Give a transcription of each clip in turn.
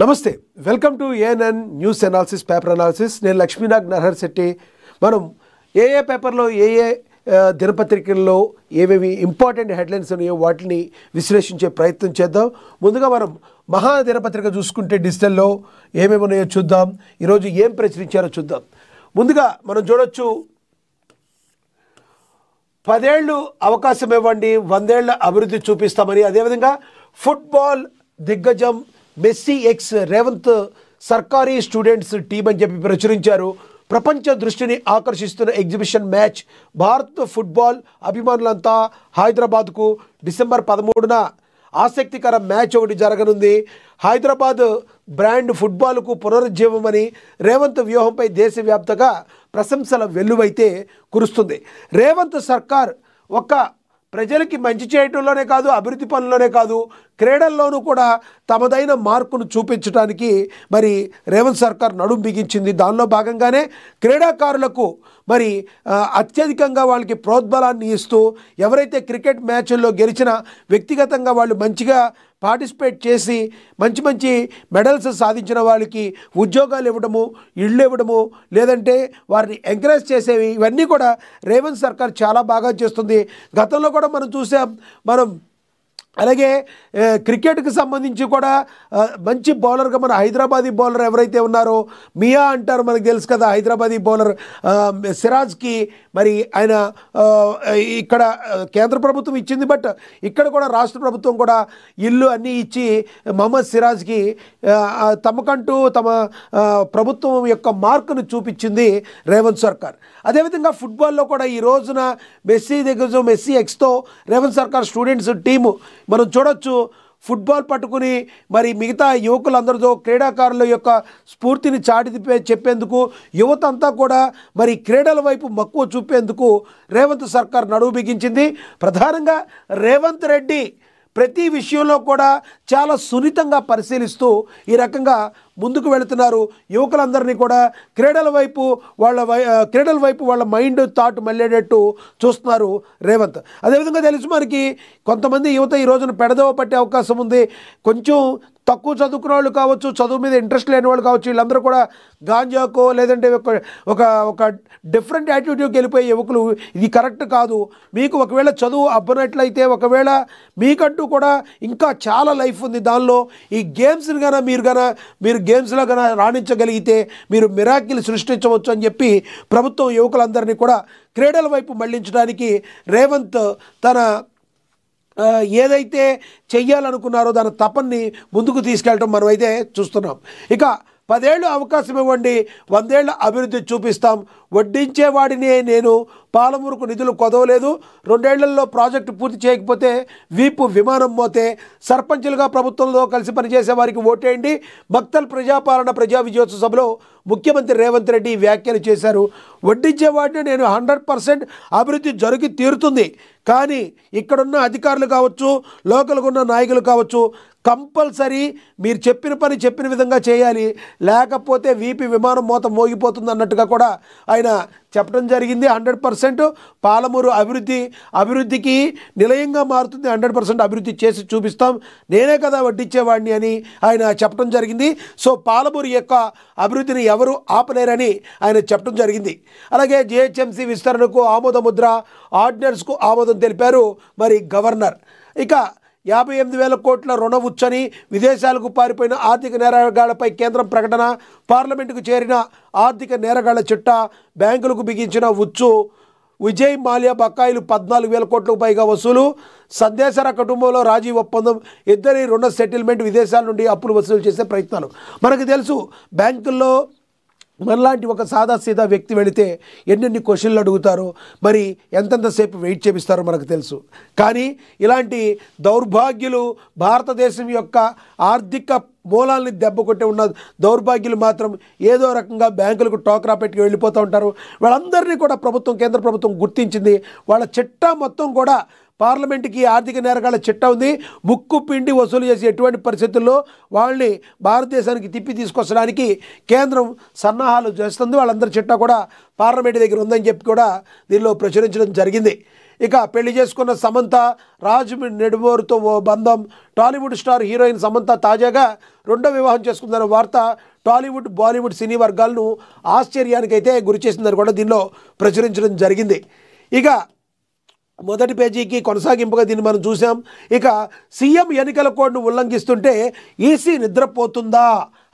నమస్తే welcome to ANN news analysis paper analysis నేను లక్ష్మీనాగ్ నరహర్ శెట్టి మనం ఏ పేపర్లో ఏ దినపత్రికల్లో ఏవేవి ఇంపార్టెంట్ హెడ్లైన్స్ ఉన్నాయో వాటిని విశ్లేషించే ప్రయత్నం చేద్దాం. ముందుగా మనం మహా దినపత్రిక చూసుకుంటే డిజిటల్లో ఏమేమి ఉన్నాయో చూద్దాం. ఈరోజు ఏం ప్రచురించారో చూద్దాం. ముందుగా మనం చూడొచ్చు 10 ఏళ్ళు అవకాశం ఇవ్వండి, 100 ఏళ్ల అభివృద్ధి చూపిస్తామని. అదేవిధంగా ఫుట్బాల్ దిగ్గజం మెస్సీ ఎక్స్ రేవంత్ సర్కారీ స్టూడెంట్స్ టీం అని చెప్పి ప్రచురించారు. ప్రపంచ దృష్టిని ఆకర్షిస్తున్న ఎగ్జిబిషన్ మ్యాచ్. భారత్ ఫుట్బాల్ అభిమానులంతా హైదరాబాద్కు డిసెంబర్ 13న ఆసక్తికర మ్యాచ్ ఒకటి జరగనుంది. హైదరాబాద్ బ్రాండ్ ఫుట్బాల్కు పునరుజ్జీవమని రేవంత్ వ్యూహంపై దేశవ్యాప్తంగా ప్రశంసల వెల్లువైతే కురుస్తుంది. రేవంత్ సర్కార్ ఒక్క ప్రజలకి మంచి చేయటంలోనే కాదు, అభివృద్ధి పనుల్లోనే కాదు, క్రీడల్లోనూ కూడా తమదైన మార్కును చూపించడానికి మరి రేవంత్ సర్కార్ నడుం బిగించింది. దానిలో భాగంగానే క్రీడాకారులకు మరి అత్యధికంగా వాళ్ళకి ప్రోద్బలాన్ని ఇస్తూ ఎవరైతే క్రికెట్ మ్యాచ్ల్లో గెలిచిన వ్యక్తిగతంగా వాళ్ళు మంచిగా పార్టిసిపేట్ చేసి మంచి మంచి మెడల్స్ సాధించిన వాళ్ళకి ఉద్యోగాలు ఇవ్వడము, ఇళ్ళు ఇవ్వడము, లేదంటే వారిని ఎంకరేజ్ చేసేవి, ఇవన్నీ కూడా రేవంత్ సర్కార్ చాలా బాగా చేస్తుంది. గతంలో కూడా మనం చూసాం. అలాగే క్రికెట్కి సంబంధించి కూడా మంచి బౌలర్గా మన హైదరాబాదీ బౌలర్ ఎవరైతే ఉన్నారో మియా అంటారు, మనకు తెలుసు కదా. హైదరాబాదీ బౌలర్ సిరాజ్కి మరి ఆయన ఇక్కడ కేంద్ర ప్రభుత్వం ఇచ్చింది, బట్ ఇక్కడ కూడా రాష్ట్ర ప్రభుత్వం కూడా ఇల్లు అన్నీ ఇచ్చి మహమ్మద్ సిరాజ్కి తమకంటూ తమ ప్రభుత్వం యొక్క మార్కును చూపించింది రేవంత్ సర్కార్. అదేవిధంగా ఫుట్బాల్లో కూడా ఈ రోజున మెస్సీ ఎక్స్తో రేవంత్ సర్కార్ స్టూడెంట్స్ టీము మనం చూడొచ్చు. ఫుట్బాల్ పట్టుకుని మరి మిగతా యువకులందరితో క్రీడాకారుల యొక్క స్ఫూర్తిని చెప్పేందుకు యువత అంతా కూడా మరి క్రీడల వైపు మక్కువ చూపేందుకు రేవంత్ సర్కార్ నడువు బిగించింది. ప్రధానంగా రేవంత్ రెడ్డి ప్రతి విషయంలో కూడా చాలా సున్నితంగా పరిశీలిస్తూ ఈ రకంగా ముందుకు వెళుతున్నారు. యువకులందరినీ కూడా క్రీడల వైపు వాళ్ళ మైండ్ థాట్ మళ్ళేటట్టు చూస్తున్నారు రేవంత్. అదేవిధంగా తెలుసు మనకి కొంతమంది యువత ఈ రోజున పెడదవ పట్టే అవకాశం ఉంది. కొంచెం తక్కువ చదువుకున్న వాళ్ళు కావచ్చు, చదువు మీద ఇంట్రెస్ట్ లేని వాళ్ళు కావచ్చు, వీళ్ళందరూ కూడా గాంజాకో లేదంటే ఒక డిఫరెంట్ యాటిట్యూడ్కి వెళ్ళిపోయే యువకులు. ఇది కరెక్ట్ కాదు. మీకు ఒకవేళ చదువు అబ్బనట్లయితే, ఒకవేళ మీకంటూ కూడా ఇంకా చాలా లైఫ్ ఉంది, దానిలో ఈ గేమ్స్ని మీరు గేమ్స్లో రాణించగలిగితే మీరు మిరాకిల్ సృష్టించవచ్చు అని చెప్పి ప్రభుత్వం యువకులందరినీ కూడా క్రీడల వైపు మళ్లించడానికి రేవంత్ తన ఏదైతే చెయ్యాలనుకున్నారో దాని తపన్ని ముందుకు తీసుకెళ్ళటం మనమైతే చూస్తున్నాం. ఇక 10 ఏళ్ళు అవకాశం ఇవ్వండి, 100 ఏళ్ల అభివృద్ధి చూపిస్తాం. వడ్డించేవాడిని నేను, పాలమూరుకు నిధులు కొదవలేదు, 2 ఏళ్లలో ప్రాజెక్టు పూర్తి చేయకపోతే వీపు విమానం మోతే, సర్పంచులుగా ప్రభుత్వంలో కలిసి పనిచేసే వారికి ఓటేయండి. మక్తల్ ప్రజాపాలన ప్రజా విజయోత్సవ సభలో ముఖ్యమంత్రి రేవంత్ రెడ్డి వ్యాఖ్యలు చేశారు. వడ్డించేవాడిని నేను, 100% అభివృద్ధి జరిగి తీరుతుంది. కానీ ఇక్కడున్న అధికారులు కావచ్చు, లోకల్గా ఉన్న నాయకులు కావచ్చు, కంపల్సరీ మీరు చెప్పిన పని చెప్పిన విధంగా చేయాలి, లేకపోతే వీపీ విమానం మోత మోగిపోతుంది అన్నట్టుగా కూడా ఆయన చెప్పడం జరిగింది. 100% పాలమూరు అభివృద్ధికి నిలయంగా మారుతుంది, 100% అభివృద్ధి చేసి చూపిస్తాం, నేనే కదా వడ్డించేవాడిని అని ఆయన చెప్పడం జరిగింది. సో పాలమూరు యొక్క అభివృద్ధిని ఎవరు ఆపలేరని ఆయన చెప్పడం జరిగింది. అలాగే జిహెచ్ఎంసీ విస్తరణకు ఆమోద ముద్ర, ఆర్డినెన్స్కు ఆమోదం తెలిపారు మరి గవర్నర్. ఇక 58,000 కోట్ల రుణ ఉచ్చని, విదేశాలకు పారిపోయిన ఆర్థిక నేరగాళ్లపై కేంద్రం ప్రకటన, పార్లమెంటుకు చేరిన ఆర్థిక నేరగాళ్ల చిట్టా, బ్యాంకులకు బిగించిన ఉచ్చు, విజయ్ మాల్యా బకాయిలు 14,000 కోట్లకు పైగా వసూలు, సందేశర కుటుంబంలో రాజీ ఒప్పందం, ఇద్దరి రుణ సెటిల్మెంట్, విదేశాల నుండి అప్పులు వసూలు చేసే ప్రయత్నాలు. మనకు తెలుసు బ్యాంకుల్లో మనలాంటి ఒక సాదాసీదా వ్యక్తి వెళితే ఎన్నెన్ని క్వశ్చన్లు అడుగుతారో, మరి ఎంతెంతసేపు వెయిట్ చేపిస్తారో మనకు తెలుసు. కానీ ఇలాంటి దౌర్భాగ్యులు, భారతదేశం యొక్క ఆర్థిక మూలాల్ని దెబ్బకొట్టి ఉన్న దౌర్భాగ్యులు మాత్రం ఏదో రకంగా బ్యాంకులకు టోకరా పెట్టుకు వెళ్ళిపోతూ ఉంటారు. వాళ్ళందరినీ కూడా కేంద్ర ప్రభుత్వం గుర్తించింది. వాళ్ళ చిట్టా మొత్తం కూడా పార్లమెంట్కి ఆర్థిక నేరగాళ్ల చిట్టా ఉంది. ముక్కు పిండి వసూలు చేసి ఎటువంటి పరిస్థితుల్లో వాళ్ళని భారతదేశానికి తిప్పి తీసుకొచ్చడానికి కేంద్రం సన్నాహాలు చేస్తుంది. వాళ్ళందరి చిట్టా కూడా పార్లమెంట్ దగ్గర ఉందని చెప్పి కూడా దీనిలో ప్రచురించడం జరిగింది. ఇక పెళ్లి చేసుకున్న సమంత రాజ్ నెడుమోరుతో ఓ బంధం. టాలీవుడ్ స్టార్ హీరోయిన్ సమంత తాజాగా రెండో వివాహం చేసుకుందన్న వార్త టాలీవుడ్ బాలీవుడ్ సినీ వర్గాలను ఆశ్చర్యానికైతే గురిచేసిందని కూడా దీనిలో ప్రచురించడం జరిగింది. ఇక మొదటి పేజీకి కొనసాగింపుగా దీన్ని మనం చూసాం. ఇక సీఎం ఎన్నికల కోడ్ను ఉల్లంఘిస్తుంటే ఈసీ నిద్రపోతుందా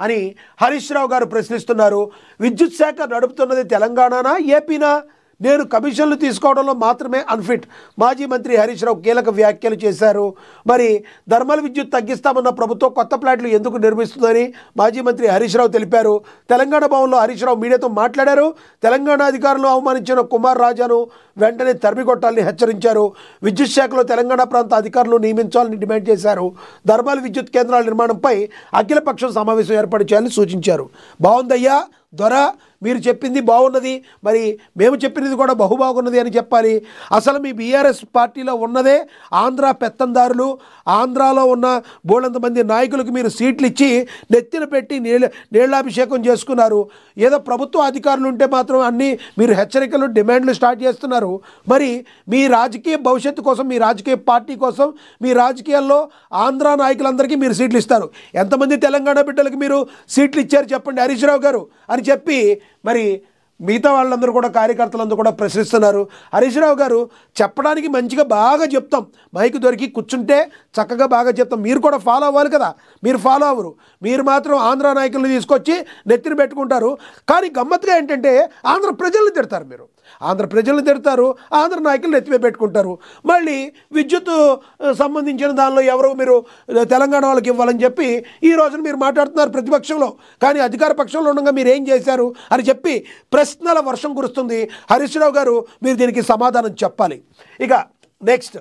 అని హరీష్ రావు గారు ప్రశ్నిస్తున్నారు. విద్యుత్ శాఖ నడుపుతున్నది తెలంగాణనా ఏపీనా? నేను కమిషన్లు తీసుకోవడంలో మాత్రమే అన్ఫిట్. మాజీ మంత్రి హరీష్ రావు కీలక వ్యాఖ్యలు చేశారు. మరి థర్మల్ విద్యుత్ తగ్గిస్తామన్న ప్రభుత్వం కొత్త ప్లాంట్లు ఎందుకు నిర్మిస్తుందని మాజీ మంత్రి హరీష్ రావు తెలిపారు. తెలంగాణ భవన్లో హరీష్ రావు మీడియాతో మాట్లాడారు. తెలంగాణ అధికారులు అవమానించిన కుమార్ రాజాను వెంటనే తరిమికొట్టాలని హెచ్చరించారు. విద్యుత్ శాఖలో తెలంగాణ ప్రాంత అధికారులు నియమించాలని డిమాండ్ చేశారు. థర్మల్ విద్యుత్ కేంద్రాల నిర్మాణంపై అఖిలపక్షం సమావేశం ఏర్పాటు చేయాలని సూచించారు. బాగుందయ్యా దొర, మీరు చెప్పింది బాగున్నది, మరి మేము చెప్పినది కూడా బహుబాగున్నది అని చెప్పాలి. అసలు మీ బీఆర్ఎస్ పార్టీలో ఉన్నదే ఆంధ్ర పెత్తందారులు. ఆంధ్రాలో ఉన్న బోళంతమంది నాయకులకు మీరు సీట్లు ఇచ్చి నెత్తిన పెట్టి నీళ్ళాభిషేకం చేసుకున్నారు. ఏదో ప్రభుత్వ అధికారులు ఉంటే మాత్రం అన్నీ మీరు హెచ్చరికలు డిమాండ్లు స్టార్ట్ చేస్తున్నారు. మరి మీ రాజకీయ భవిష్యత్తు కోసం, మీ రాజకీయ పార్టీ కోసం, మీ రాజకీయాల్లో ఆంధ్ర నాయకులందరికీ మీరు సీట్లు ఇస్తారు. ఎంతమంది తెలంగాణ బిడ్డలకు మీరు సీట్లు ఇచ్చారు చెప్పండి హరీష్ రావు గారు అని చెప్పి మరి మిగతా వాళ్ళందరూ కూడా కార్యకర్తలందరూ కూడా ప్రశ్నిస్తున్నారు. హరీష్ రావు గారు చెప్పడానికి మంచిగా బాగా చెప్తాం, మైక్ దొరికి కూర్చుంటే చక్కగా బాగా చెప్తాం. మీరు కూడా ఫాలో అవ్వాలి కదా, మీరు ఫాలో అవ్వరు. మీరు మాత్రం ఆంధ్ర నాయకులను తీసుకొచ్చి నెత్తిన పెట్టుకుంటారు. కానీ గమ్మత్తుగా ఏంటంటే ఆంధ్ర ప్రజలను తిడతారు. మీరు ఆంధ్ర ప్రజలను తిడతారు, ఆంధ్ర నాయకులు నెత్తిమే పెట్టుకుంటారు. మళ్ళీ విద్యుత్ సంబంధించిన దానిలో ఎవరో మీరు తెలంగాణ వాళ్ళకి ఇవ్వాలని చెప్పి ఈ రోజున మీరు మాట్లాడుతున్నారు ప్రతిపక్షంలో. కానీ అధికార పక్షంలో ఉండగా మీరు ఏం చేశారు అని చెప్పి ప్రశ్నల వర్షం కురుస్తుంది. హరీష్ రావు గారు మీరు దీనికి సమాధానం చెప్పాలి. ఇక నెక్స్ట్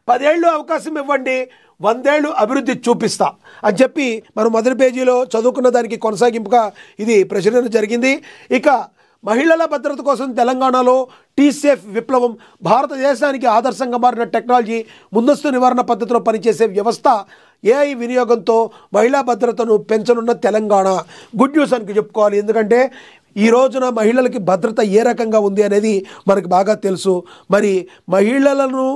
10 ఏళ్ళు అవకాశం ఇవ్వండి, 100 ఏళ్ళు అభివృద్ధి చూపిస్తా అని చెప్పి మనం మొదటి పేజీలో చదువుకున్న దానికి కొనసాగింపుగా ఇది ప్రచురణ జరిగింది. ఇక మహిళల భద్రత కోసం తెలంగాణలో టీసేఫ్ విప్లవం. భారతదేశానికి ఆదర్శంగా మారిన టెక్నాలజీ, ముందస్తు నివారణ పద్ధతిలో పనిచేసే వ్యవస్థ, ఏఐ వినియోగంతో మహిళా భద్రతను పెంచనున్న తెలంగాణ. గుడ్ న్యూస్ అని చెప్పుకోవాలి. ఎందుకంటే ఈ రోజున మహిళలకి భద్రత ఏ రకంగా ఉంది అనేది మనకు బాగా తెలుసు. మరి మహిళలను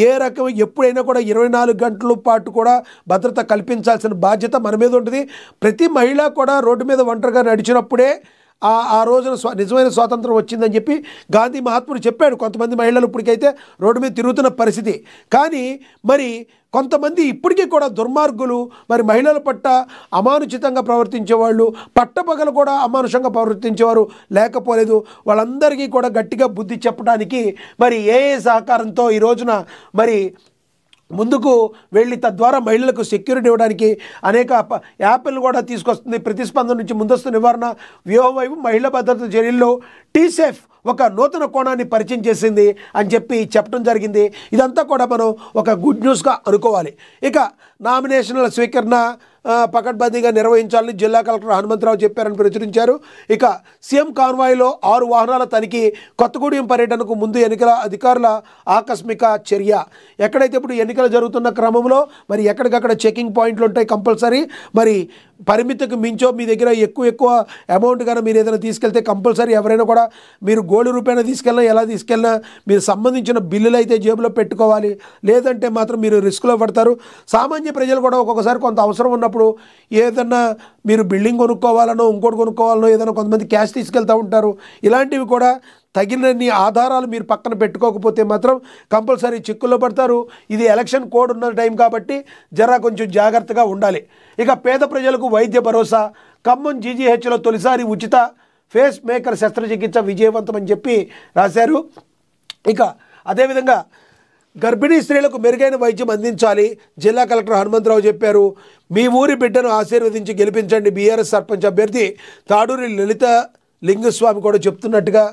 ఏ రకం ఎప్పుడైనా కూడా 24 గంటల పాటు కూడా భద్రత కల్పించాల్సిన బాధ్యత మన మీద ఉంటుంది. ప్రతి మహిళ కూడా రోడ్డు మీద ఒంటరిగా నడిచినప్పుడే ఆ రోజున నిజమైన స్వాతంత్రం వచ్చిందని చెప్పి గాంధీ మహాత్ముడు చెప్పాడు. కొంతమంది మహిళలు ఇప్పటికైతే రోడ్డు మీద తిరుగుతున్న పరిస్థితి. కానీ మరి కొంతమంది ఇప్పటికీ కూడా దుర్మార్గులు, మరి మహిళల పట్ల అమానుచితంగా ప్రవర్తించేవాళ్ళు, పట్టపగలు కూడా అమానుషంగా ప్రవర్తించేవారు లేకపోలేదు. వాళ్ళందరికీ కూడా గట్టిగా బుద్ధి చెప్పడానికి మరి ఏఏ సహకారంతో ఈ రోజున మరి ముందుకు వెళ్ళి తద్వారా మహిళలకు సెక్యూరిటీ ఇవ్వడానికి అనేక యాప్లు కూడా తీసుకొస్తుంది. ప్రతిస్పందన నుంచి ముందస్తు నివారణ వ్యూహం వైపు మహిళా భద్రత చర్యల్లో టీసేఫ్ ఒక నూతన కోణాన్ని పరిచయం చేసింది అని చెప్పి చెప్పడం జరిగింది. ఇదంతా కూడా మనం ఒక గుడ్ న్యూస్గా అనుకోవాలి. ఇక నామినేషన్ల స్వీకరణ పకడ్బందీగా నిర్వహించాలని జిల్లా కలెక్టర్ హనుమంతరావు చెప్పారని ప్రచురించారు. ఇక సీఎం కాన్వాయ్లో 6 వాహనాల తనిఖీ. కొత్తగూడెం పర్యటనకు ముందు ఎన్నికల అధికారుల ఆకస్మిక చర్య. ఎక్కడైతే ఇప్పుడు ఎన్నికలు జరుగుతున్న క్రమంలో మరి ఎక్కడికక్కడ చెకింగ్ పాయింట్లు ఉంటాయి కంపల్సరీ. మరి పరిమితికి మించో మీ దగ్గర ఎక్కువ అమౌంట్ కానీ మీరు ఏదైనా తీసుకెళ్తే కంపల్సరీ ఎవరైనా కూడా మీరు గోల్డ్ రూపాయన తీసుకెళ్ళినా ఎలా తీసుకెళ్ళినా మీరు సంబంధించిన బిల్లులు అయితే జేబులో పెట్టుకోవాలి. లేదంటే మాత్రం మీరు రిస్క్లో పడతారు. సామాన్య ప్రజలు కూడా ఒక్కొక్కసారి కొంత అవసరం ఉన్నప్పుడు ఏదన్నా మీరు బిల్డింగ్ కొనుక్కోవాలనో ఇంకోటి కొనుక్కోవాలనో ఏదైనా కొంతమంది క్యాష్ తీసుకెళ్తూ ఉంటారు. ఇలాంటివి కూడా తగినన్ని ఆధారాలు మీరు పక్కన పెట్టుకోకపోతే మాత్రం కంపల్సరీ చిక్కుల్లో పడతారు. ఇది ఎలక్షన్ కోడ్ ఉన్న టైం కాబట్టి జరా కొంచెం జాగ్రత్తగా ఉండాలి. ఇక పేద ప్రజలకు వైద్య భరోసా. ఖమ్మం జీజీహెచ్లో తొలిసారి ఉచిత ఫేస్ మేకర్ శస్త్రచికిత్స విజయవంతం అని చెప్పి రాశారు. ఇక అదేవిధంగా గర్భిణీ స్త్రీలకు మెరుగైన వైద్యం అందించాలి జిల్లా కలెక్టర్ హనుమంతరావు చెప్పారు. మీ ఊరి బిడ్డను ఆశీర్వదించి గెలిపించండి బీఆర్ఎస్ సర్పంచ్ అభ్యర్థి తాడూరి లలిత లింగస్వామి కూడా చెప్తున్నట్టుగా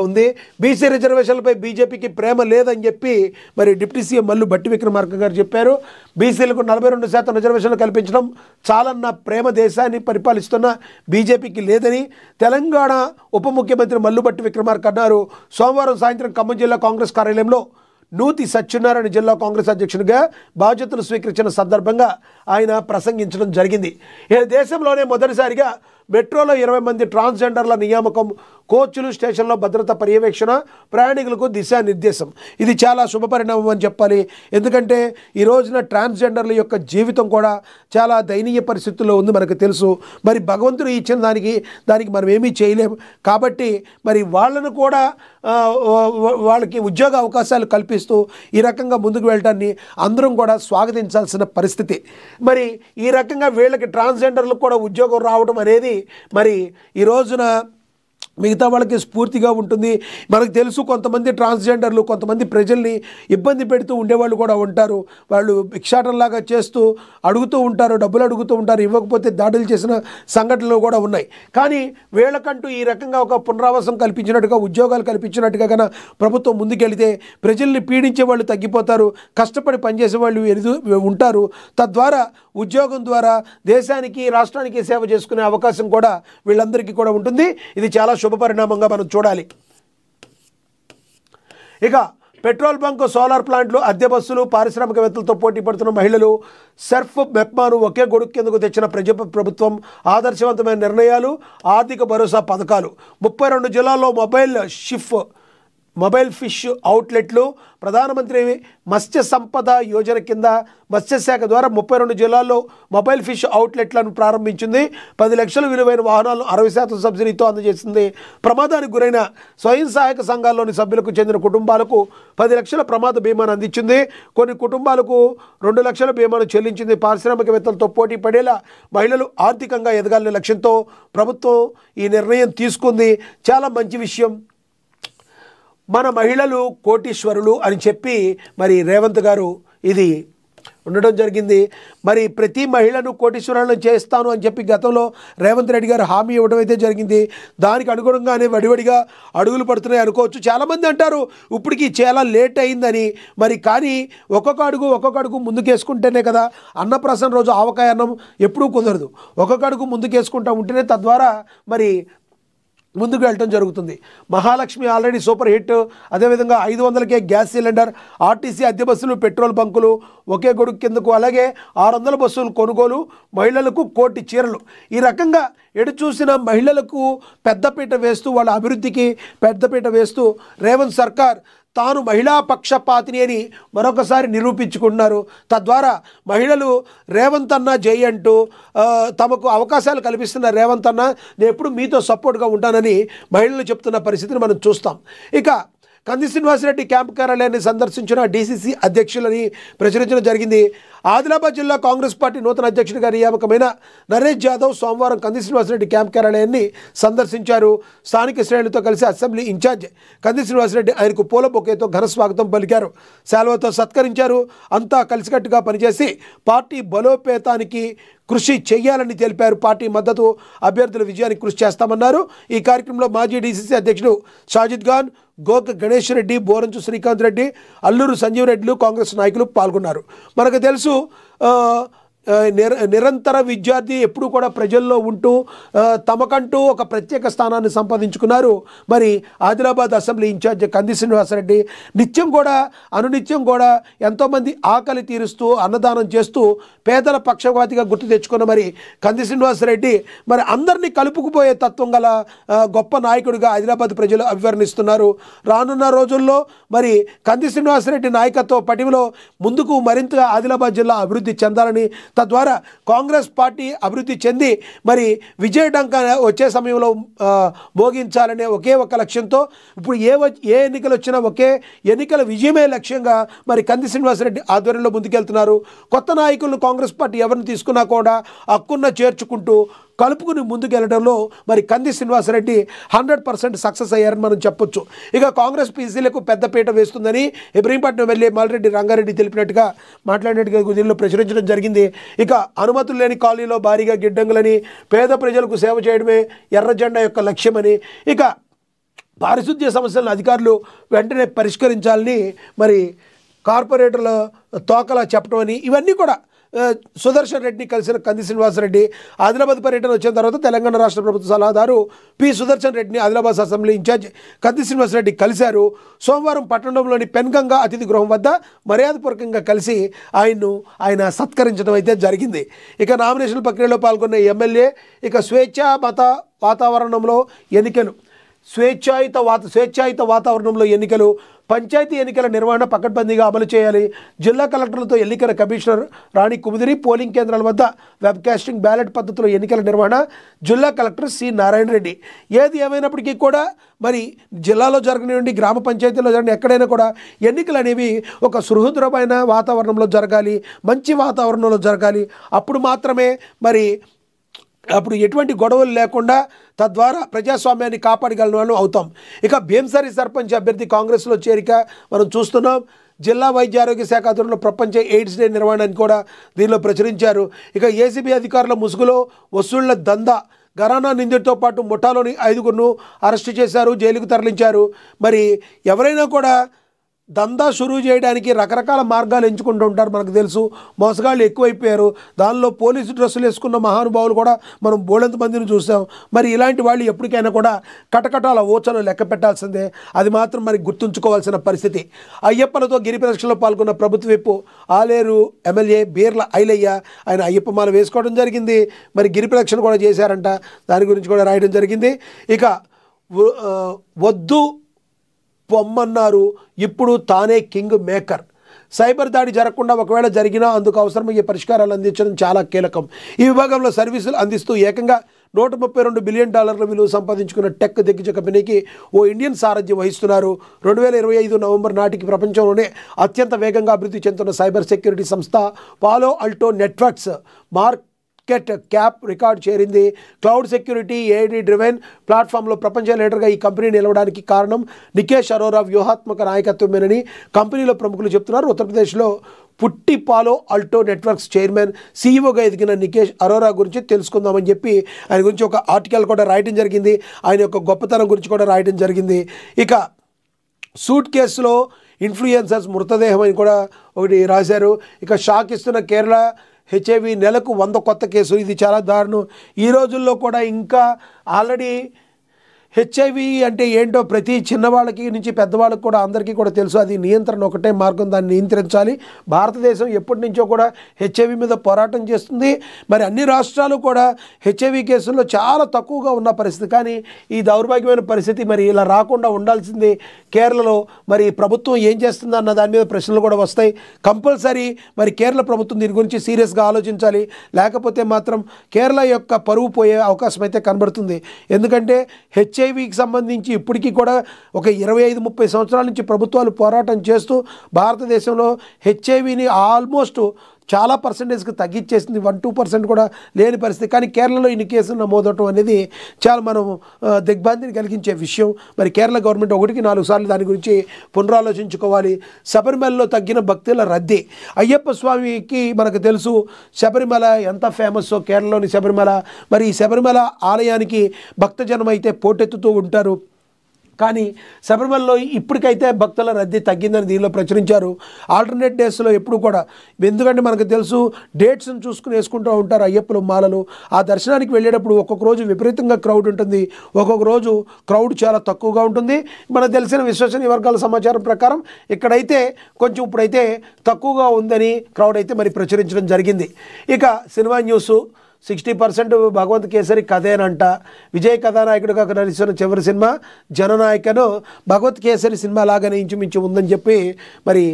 ఉంది. బీసీ రిజర్వేషన్లపై బీజేపీకి ప్రేమ లేదని చెప్పి మరి డిప్యూటీ సీఎం మల్లు భట్టి విక్రమార్క గారు చెప్పారు. బీసీలకు 42% రిజర్వేషన్లు కల్పించడం చాలన్న ప్రేమ దేశాన్ని పరిపాలిస్తున్న బీజేపీకి లేదని తెలంగాణ ఉప ముఖ్యమంత్రి మల్లు భట్టి విక్రమార్క అన్నారు. సోమవారం సాయంత్రం ఖమ్మం జిల్లా కాంగ్రెస్ కార్యాలయంలో నూతి సత్యనారాయణ జిల్లా కాంగ్రెస్ అధ్యక్షుడిగా బాధ్యతలు స్వీకరించిన సందర్భంగా ఆయన ప్రసంగించడం జరిగింది. దేశంలోనే మొదటిసారిగా మెట్రోలో 20 మంది ట్రాన్స్జెండర్ల నియామకం, కోచ్లు, స్టేషన్లో భద్రత పర్యవేక్షణ, ప్రయాణికులకు దిశానిర్దేశం. ఇది చాలా శుభపరిణామం అని చెప్పాలి. ఎందుకంటే ఈ రోజున ట్రాన్స్జెండర్ల యొక్క జీవితం కూడా చాలా దయనీయ పరిస్థితుల్లో ఉంది, మనకు తెలుసు. మరి భగవంతుడు ఇచ్చిన దానికి మనం ఏమీ చేయలేము. కాబట్టి మరి వాళ్ళను కూడా వాళ్ళకి ఉద్యోగ అవకాశాలు కల్పిస్తూ ఈ రకంగా ముందుకు వెళ్ళటాన్ని అందరం కూడా స్వాగతించాల్సిన పరిస్థితి. మరి ఈ రకంగా వీళ్ళకి ట్రాన్స్జెండర్లకు కూడా ఉద్యోగం రావడం అనేది మరి ఈ రోజున మిగతా వాళ్ళకి స్ఫూర్తిగా ఉంటుంది. మనకు తెలుసు కొంతమంది ట్రాన్స్జెండర్లు కొంతమంది ప్రజల్ని ఇబ్బంది పెడుతూ ఉండేవాళ్ళు కూడా ఉంటారు. వాళ్ళు భిక్షాటంలాగా చేస్తూ అడుగుతూ ఉంటారు, డబ్బులు అడుగుతూ ఉంటారు, ఇవ్వకపోతే దాడులు చేసిన సంఘటనలు కూడా ఉన్నాయి. కానీ వీళ్ళకంటూ ఈ రకంగా ఒక పునరావాసం కల్పించినట్టుగా, ఉద్యోగాలు కల్పించినట్టుగా కన్నా ప్రభుత్వం ముందుకెళ్తే ప్రజల్ని పీడించే వాళ్ళు తగ్గిపోతారు, కష్టపడి పనిచేసే వాళ్ళు ఉంటారు. తద్వారా ఉద్యోగం ద్వారా దేశానికి, రాష్ట్రానికి సేవ చేసుకునే అవకాశం కూడా వీళ్ళందరికీ కూడా ఉంటుంది. ఇది చాలా శుభపరిణామంగా మనం చూడాలి. ఇక పెట్రోల్ బంక్, సోలార్ ప్లాంట్లు, అద్దె బస్సులు, పారిశ్రామికవేత్తలతో పోటీ పడుతున్న మహిళలు, సర్ఫ్, మెప్మాను ఒకే గొడుగు కిందకు తెచ్చిన ప్రభుత్వం, ఆదర్శవంతమైన నిర్ణయాలు, ఆర్థిక భరోసా పథకాలు. 32 జిల్లాల్లో మొబైల్ ఫిష్ అవుట్లెట్లు. ప్రధానమంత్రి మత్స్య సంపద యోజన కింద మత్స్యశాఖ ద్వారా 32 జిల్లాల్లో మొబైల్ ఫిష్ అవుట్లెట్లను ప్రారంభించింది. 10 లక్షల విలువైన వాహనాలను 60% సబ్సిడీతో అందజేసింది. ప్రమాదానికి గురైన స్వయం సహాయక సంఘాల్లోని సభ్యులకు చెందిన కుటుంబాలకు 10 లక్షల ప్రమాద బీమాను అందించింది. కొన్ని కుటుంబాలకు 2 లక్షల బీమాను చెల్లించింది. పారిశ్రామికవేత్తలతో పోటీ పడేలా మహిళలు ఆర్థికంగా ఎదగాలనే లక్ష్యంతో ప్రభుత్వం ఈ నిర్ణయం తీసుకుంది. చాలా మంచి విషయం. మన మహిళలు కోటీశ్వరులు అని చెప్పి మరి రేవంత్ గారు ఇది ఉండడం జరిగింది. మరి ప్రతి మహిళను కోటీశ్వరులను చేస్తాను అని చెప్పి గతంలో రేవంత్ రెడ్డి గారు హామీ ఇవ్వడం అయితే జరిగింది. దానికి అనుగుణంగానే వడివడిగా అడుగులు పడుతున్నాయి అనుకోవచ్చు. చాలామంది అంటారు ఇప్పటికి చాలా లేట్ అయిందని. మరి కానీ ఒక్కొక్క అడుగు ముందుకేసుకుంటేనే కదా. అన్నప్రాసన రోజు ఆవకాయ అన్నం ఎప్పుడూ కుదరదు. ఒక్కొక్క అడుగు ముందుకేసుకుంటూ ఉంటేనే తద్వారా మరి ముందుకు వెళ్ళటం జరుగుతుంది. Mahalakshmi already super hit. అదేవిధంగా 500కే గ్యాస్ సిలిండర్, ఆర్టీసీ అద్దె బస్సులు, పెట్రోల్ బంకులు ఒకే గొడుగు కిందకు, అలాగే 600 బస్సులు కొనుగోలు, మహిళలకు 1 కోటి చీరలు. ఈ రకంగా ఎటు చూసిన మహిళలకు పెద్దపీట వేస్తూ, వాళ్ళ అభివృద్ధికి పెద్దపీట వేస్తూ రేవంత్ సర్కార్ తాను మహిళా పక్షపాతిని అని మరొకసారి నిరూపించుకుంటున్నారు. తద్వారా మహిళలు రేవంత్ అన్న జై అంటూ తమకు అవకాశాలు కల్పిస్తున్న రేవంత్ అన్న నేను ఎప్పుడు మీతో సపోర్ట్గా ఉంటానని మహిళలు చెప్తున్న పరిస్థితిని మనం చూస్తాం. ఇక కంది శ్రీనివాసరెడ్డి క్యాంప్ కార్యాలయాన్ని సందర్శించిన డీసీసీ అధ్యక్షులని ప్రచురించడం జరిగింది. ఆదిలాబాద్ జిల్లా కాంగ్రెస్ పార్టీ నూతన అధ్యక్షుడిగా నియామకమైన నరేష్ యాదవ్ సోమవారం కంది శ్రీనివాసరెడ్డి క్యాంప్ కార్యాలయాన్ని సందర్శించారు. స్థానిక శ్రేణులతో కలిసి అసెంబ్లీ ఇన్ఛార్జ్ కంది శ్రీనివాసరెడ్డి ఆయనకు పూల బొకేతో ఘన స్వాగతం పలికారు, శాలువతో సత్కరించారు. అంతా కలిసికట్టుగా పనిచేసి పార్టీ బలోపేతానికి కృషి చేయాలని తెలిపారు. పార్టీ మద్దతు అభ్యర్థుల విజయానికి కృషి చేస్తామన్నారు. ఈ కార్యక్రమంలో మాజీ డీసీసీ అధ్యక్షుడు షాజిద్ ఖాన్, గోక గణేష్ రెడ్డి, బోరంచు శ్రీకాంత్ రెడ్డి, అల్లూరు సంజీవ్ రెడ్డిలు కాంగ్రెస్ నాయకులు పాల్గొన్నారు. మనకు తెలుసు నిరంతర విద్యార్థి ఎప్పుడు కూడా ప్రజల్లో ఉంటూ తమకంటూ ఒక ప్రత్యేక స్థానాన్ని సంపాదించుకున్నారు. మరి ఆదిలాబాద్ అసెంబ్లీ ఇన్ఛార్జ్ కంది శ్రీనివాసరెడ్డి అనునిత్యం కూడా ఎంతోమంది ఆకలి తీరుస్తూ అన్నదానం చేస్తూ పేదల పక్షపాతిగా గుర్తు తెచ్చుకున్న మరి కంది శ్రీనివాసరెడ్డి మరి అందరినీ కలుపుకుపోయే తత్వం గల గొప్ప నాయకుడిగా ఆదిలాబాద్ ప్రజలు అభివర్ణిస్తున్నారు. రానున్న రోజుల్లో మరి కంది శ్రీనివాసరెడ్డి నాయకత్వ పటిమలో ముందుకు మరింతగా ఆదిలాబాద్ జిల్లా అభివృద్ధి చెందాలని, తద్వారా కాంగ్రెస్ పార్టీ అభివృద్ధి చెంది మరి విజయడంక వచ్చే సమయంలో మోగించాలనే ఒకే ఒక లక్ష్యంతో ఇప్పుడు ఏ ఎన్నికలు వచ్చినా ఒకే ఎన్నికల విజయమే లక్ష్యంగా మరి కంది శ్రీనివాసరెడ్డి ఆధ్వర్యంలో ముందుకెళ్తున్నారు. కొత్త నాయకులను కాంగ్రెస్ పార్టీ ఎవరిని తీసుకున్నా కూడా హక్కున్న చేర్చుకుంటూ కలుపుకుని ముందుకెళ్లడంలో మరి కంది శ్రీనివాసరెడ్డి 100% సక్సెస్ అయ్యారని మనం చెప్పొచ్చు. ఇక కాంగ్రెస్ పీసీలకు పెద్దపీట వేస్తుందని ఇబ్రహీంపట్నం ఎమ్మెల్యే మాల్రెడ్డి రంగారెడ్డి తెలిపినట్టుగా మాట్లాడినట్టుగా దీనిలో ప్రచురించడం జరిగింది. ఇక అనుమతులు లేని కాలనీలో భారీగా గిడ్డంగులని, పేద ప్రజలకు సేవ చేయడమే ఎర్ర జెండా యొక్క లక్ష్యమని, ఇక పారిశుద్ధ్య సమస్యలను అధికారులు వెంటనే పరిష్కరించాలని మరి కార్పొరేటర్ల తోకలా చెప్పడం అని, ఇవన్నీ కూడా సుదర్శన్ రెడ్డిని కలిసిన కంది శ్రీనివాసరెడ్డి ఆదిలాబాద్ పర్యటన వచ్చిన తర్వాత తెలంగాణ రాష్ట్ర ప్రభుత్వ సలహాదారు పి సుదర్శన్ రెడ్డిని ఆదిలాబాద్ అసెంబ్లీ ఇన్ఛార్జ్ కంది శ్రీనివాసరెడ్డి కలిశారు. సోమవారం పట్టణంలోని పెన్గంగా అతిథి గృహం వద్ద మర్యాదపూర్వకంగా కలిసి ఆయన సత్కరించడం అయితే జరిగింది. ఇక నామినేషన్ ప్రక్రియలో పాల్గొన్న ఎమ్మెల్యే ఇక స్వేచ్ఛాయుత వాతావరణంలో ఎన్నికలు పంచాయతీ ఎన్నికల నిర్వహణ పకడ్బందీగా అమలు చేయాలి. జిల్లా కలెక్టర్లతో ఎన్నికల కమిషనర్ రాణి కుముదిరి పోలింగ్ కేంద్రాల వద్ద వెబ్కాస్టింగ్ బ్యాలెట్ పద్ధతిలో ఎన్నికల నిర్వహణ జిల్లా కలెక్టర్ సి నారాయణ రెడ్డి. ఏది ఏమైనప్పటికీ కూడా మరి జిల్లాలో జరగనివ్వండి, గ్రామ పంచాయతీలో జరగని ఎక్కడైనా కూడా ఎన్నికలు అనేవి ఒక సుహృద్రమైన వాతావరణంలో జరగాలి, మంచి వాతావరణంలో జరగాలి. అప్పుడు మాత్రమే అప్పుడు ఎటువంటి గొడవలు లేకుండా తద్వారా ప్రజాస్వామ్యాన్ని కాపాడగలిగిన వాళ్ళు అవుతాం. ఇక భీమసరి సర్పంచ్ అభ్యర్థి కాంగ్రెస్లో చేరిక మనం చూస్తున్నాం. జిల్లా వైద్య ఆరోగ్య శాఖ ఆధ్వర్యంలో ప్రపంచ ఎయిడ్స్ డే నిర్వహణని కూడా దీనిలో ప్రచురించారు. ఇక ఏసీబీ అధికారుల ముసుగులో వసూళ్ల దందా ఘరానా నిందితుడితో పాటు ముఠాలోని 5గురును అరెస్టు చేశారు, జైలుకు తరలించారు. మరి ఎవరైనా కూడా దందా షురూ చేయడానికి రకరకాల మార్గాలు ఎంచుకుంటూ ఉంటారు. మనకు తెలుసు మోసగాళ్ళు ఎక్కువైపోయారు. దానిలో పోలీసు డ్రెస్సులు వేసుకున్న మహానుభావులు కూడా మనం బోలెంత మందిని చూసాం. మరి ఇలాంటి వాళ్ళు ఎప్పటికైనా కూడా కటకటాల ఓచలు లెక్క పెట్టాల్సిందే. అది మాత్రం మరి గుర్తుంచుకోవాల్సిన పరిస్థితి. అయ్యప్పలతో గిరి ప్రదక్షిణలో పాల్గొన్న ప్రభుత్వ విప్పు ఆలేరు ఎమ్మెల్యే బీర్ల ఐలయ్య ఆయన అయ్యప్ప మాల వేసుకోవడం జరిగింది. మరి గిరి ప్రదక్షిణ కూడా చేశారంట, దాని గురించి కూడా రాయడం జరిగింది. ఇక వద్దు పొమ్మన్నారు, ఇప్పుడు తానే కింగ్ మేకర్. సైబర్ దాడి జరగకుండా ఒకవేళ జరిగినా అందుకు అవసరమయ్యే పరిష్కారాలు అందించడం చాలా కీలకం. ఈ విభాగంలో సర్వీసులు అందిస్తూ ఏకంగా $132 బిలియన్ విలువ సంపాదించుకున్న టెక్ దిగ్గజ కంపెనీకి ఓ ఇండియన్ సారథ్యం వహిస్తున్నారు. 2025 నవంబర్ నాటికి ప్రపంచంలోనే అత్యంత వేగంగా అభివృద్ధి చెందుతున్న సైబర్ సెక్యూరిటీ సంస్థ పాలో Alto networks market cap record చేరింది. క్లౌడ్ సెక్యూరిటీ ఏఐడి డ్రివెన్ ప్లాట్ఫామ్లో ప్రపంచ లీడర్గా ఈ కంపెనీ నిలవడానికి కారణం నికేష్ అరోరా వ్యూహాత్మక నాయకత్వమేనని కంపెనీలో ప్రముఖులు చెప్తున్నారు. ఉత్తరప్రదేశ్లో పుట్టి పాలో ఆల్టో నెట్వర్క్స్ చైర్మన్ సీఈఓగా ఎదిగిన నికేష్ అరోరా గురించి తెలుసుకుందామని చెప్పి ఆయన గురించి ఒక ఆర్టికల్ కూడా రాయడం జరిగింది. ఆయన యొక్క గొప్పతనం గురించి కూడా రాయడం జరిగింది. ఇక సూట్ కేసులో ఇన్ఫ్లుయెన్సర్స్ మృతదేహం అని కూడా ఒకటి రాశారు. ఇక షాక్ ఇస్తున్న కేరళ హెచ్ఐవి నెలకు 100 కొత్త కేసులు. ఇది చాలా దారుణం. ఈ రోజుల్లో కూడా ఇంకా ఆల్రెడీ హెచ్ఐవి అంటే ఏంటో ప్రతి చిన్నవాళ్ళకి నుంచి పెద్దవాళ్ళకి కూడా అందరికీ కూడా తెలుసు. అది నియంత్రణ ఒకటే మార్గం, దాన్ని నియంత్రించాలి. భారతదేశం ఎప్పటి నుంచో కూడా హెచ్ఐవి మీద పోరాటం చేస్తుంది. మరి అన్ని రాష్ట్రాలు కూడా హెచ్ఐవి కేసుల్లో చాలా తక్కువగా ఉన్న పరిస్థితి. కానీ ఈ దౌర్భాగ్యమైన పరిస్థితి మరి ఇలా రాకుండా ఉండాల్సింది. కేరళలో మరి ప్రభుత్వం ఏం చేస్తుందా అన్న దాని మీద ప్రశ్నలు కూడా వస్తాయి. కంపల్సరీ మరి కేరళ ప్రభుత్వం దీని గురించి సీరియస్గా ఆలోచించాలి. లేకపోతే మాత్రం కేరళ యొక్క పరువు పోయే అవకాశం అయితే కనబడుతుంది. ఎందుకంటే హెచ్ఐవికి సంబంధించి ఇప్పటికీ కూడా ఒక 25-30 సంవత్సరాల నుంచి ప్రభుత్వాలు పోరాటం చేస్తూ భారతదేశంలో హెచ్ఐవిని ఆల్మోస్ట్ చాలా పర్సెంటేజ్కి తగ్గించేసింది. 1-2% కూడా లేని పరిస్థితి. కానీ కేరళలో ఇన్ని కేసులు నమోదవటం అనేది చాలా మనం దిగ్భ్రాంతిని కలిగించే విషయం. మరి కేరళ గవర్నమెంట్ 1-4 సార్లు దాని గురించి పునరాలోచించుకోవాలి. శబరిమలలో తగ్గిన భక్తుల రద్దీ. అయ్యప్ప స్వామికి మనకు తెలుసు శబరిమల ఎంత ఫేమస్సో కేరళలోని శబరిమల. మరి ఈ శబరిమల ఆలయానికి భక్తజనం అయితే పోటెత్తుతూ ఉంటారు. కానీ శబరిమలలో ఇప్పటికైతే భక్తుల రద్దీ తగ్గిందని దీనిలో ప్రచురించారు. ఆల్టర్నేట్ డేస్లో ఎప్పుడు కూడా, ఎందుకంటే మనకు తెలుసు డేట్స్ని చూసుకుని వేసుకుంటూ ఉంటారు అయ్యప్పలు మాలలు. ఆ దర్శనానికి వెళ్ళేటప్పుడు ఒక్కొక్క రోజు విపరీతంగా క్రౌడ్ ఉంటుంది, ఒక్కొక్క రోజు క్రౌడ్ చాలా తక్కువగా ఉంటుంది. మనకు తెలిసిన విశ్వసనీయ వర్గాల సమాచారం ప్రకారం ఇక్కడైతే కొంచెం ఇప్పుడైతే తక్కువగా ఉందని క్రౌడ్ అయితే మరి ప్రచురించడం జరిగింది. ఇక సినిమా న్యూస్ 60% భగవంత్ కేసరి కథేనంట. విజయ్ కథానాయకుడిగా నటిస్తున్న చివరి సినిమా జననాయకను భగవత్ కేసరి సినిమా లాగానే ఇంచుమించు ఉందని చెప్పి మరి